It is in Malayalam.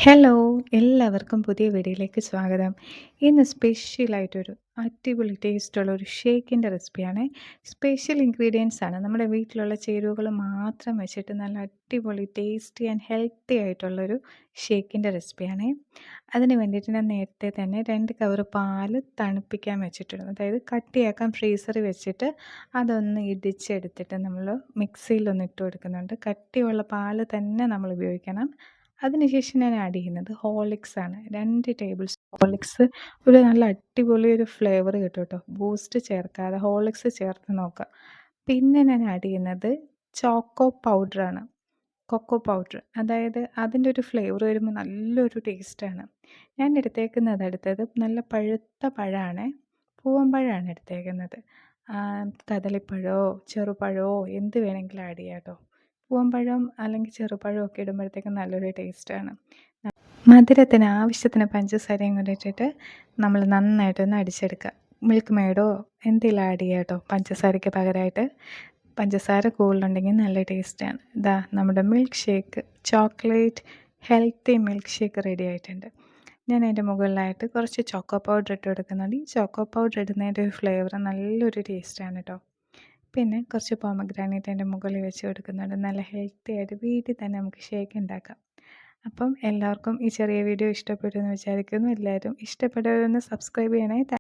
ഹലോ! എല്ലാവർക്കും പുതിയ വീഡിയോയിലേക്ക് സ്വാഗതം. ഇന്ന് സ്പെഷ്യലായിട്ടൊരു അടിപൊളി ടേസ്റ്റുള്ള ഒരു ഷേക്കിൻ്റെ റെസിപ്പിയാണ്. സ്പെഷ്യൽ ഇൻഗ്രീഡിയൻസ് ആണ്. നമ്മുടെ വീട്ടിലുള്ള ചേരുവകൾ മാത്രം വെച്ചിട്ട് നല്ല അടിപൊളി ടേസ്റ്റി ആൻഡ് ഹെൽത്തി ആയിട്ടുള്ളൊരു ഷേക്കിൻ്റെ റെസിപ്പിയാണ്. അതിന് വേണ്ടിയിട്ട് ഞാൻ നേരത്തെ തന്നെ 2 കവറ് പാല് തണുപ്പിക്കാൻ വെച്ചിട്ടുണ്ട്. അതായത് കട്ടിയാക്കാൻ ഫ്രീസറിൽ വെച്ചിട്ട് അതൊന്ന് ഇടിച്ചെടുത്തിട്ട് നമ്മൾ മിക്സിയിലൊന്ന് ഇട്ട് കൊടുക്കുന്നുണ്ട്. കട്ടിയുള്ള പാല് തന്നെ നമ്മൾ ഉപയോഗിക്കണം. അതിനുശേഷം ഞാൻ ആഡ് ചെയ്യുന്നത് ഹോർലിക്സ് ആണ്. 2 ടേബിൾ സ്പൂൺ ഹോർലിക്സ് ഒരു നല്ല അടിപൊളി ഒരു ഫ്ലേവർ കിട്ടും കേട്ടോ. ബൂസ്റ്റ് ചേർക്കാതെ ഹോർലിക്സ് ചേർത്ത് നോക്കുക. പിന്നെ ഞാൻ ആഡ് ചെയ്യുന്നത് ചോക്കോ പൗഡറാണ്. Cocoa powder. അതായത് അതിൻ്റെ ഒരു ഫ്ലേവർ വരുമ്പോൾ നല്ലൊരു ടേസ്റ്റാണ്. ഞാൻ അടുത്തത് നല്ല പഴുത്ത പഴമാണ്. പൂവൻ എടുത്തേക്കുന്നത്. കദളിപ്പഴമോ ചെറുപഴമോ എന്ത് വേണമെങ്കിലും ആഡ് ചെയ്യാം കേട്ടോ. പൂവൻപഴം അല്ലെങ്കിൽ ചെറുപഴം ഒക്കെ ഇടുമ്പോഴത്തേക്കും നല്ലൊരു ടേസ്റ്റാണ്. മധുരത്തിന് ആവശ്യത്തിന് പഞ്ചസാരയും കൂടി ഇട്ടിട്ട് നമ്മൾ നന്നായിട്ടൊന്ന് അടിച്ചെടുക്കുക. മിൽക്ക് മെയ്ഡോ എന്തെങ്കിലും ആഡ് ചെയ്യുക കേട്ടോ പഞ്ചസാരയ്ക്ക് പകരമായിട്ട്. പഞ്ചസാര കൂടുതലുണ്ടെങ്കിൽ നല്ല ടേസ്റ്റാണ്. ഇതാ നമ്മുടെ milk shake, chocolate healthy milk shake ready ആയിട്ടുണ്ട്. ഞാൻ അതിൻ്റെ മുകളിലായിട്ട് കുറച്ച് ചോക്കോ പൗഡർ ഇട്ട് കൊടുക്കുന്നുണ്ട്. ഈ ചോക്കോ പൗഡർ ഇടുന്നതിൻ്റെ ഒരു ഫ്ലേവർ നല്ലൊരു ടേസ്റ്റാണ് കേട്ടോ. പിന്നെ കുറച്ച് പോമഗ്രാനൈറ്റ് അതിൻ്റെ മുകളിൽ വെച്ച് കൊടുക്കുന്നുണ്ട്. നല്ല ഹെൽത്തി ആയിട്ട് വീട്ടിൽ തന്നെ നമുക്ക് ഷേക്ക് ഉണ്ടാക്കാം. അപ്പം എല്ലാവർക്കും ഈ ചെറിയ വീഡിയോ ഇഷ്ടപ്പെട്ടു എന്ന് വിചാരിക്കുന്നു. എല്ലാവരും ഇഷ്ടപ്പെട്ടവരൊന്ന് സബ്സ്ക്രൈബ് ചെയ്യണേ.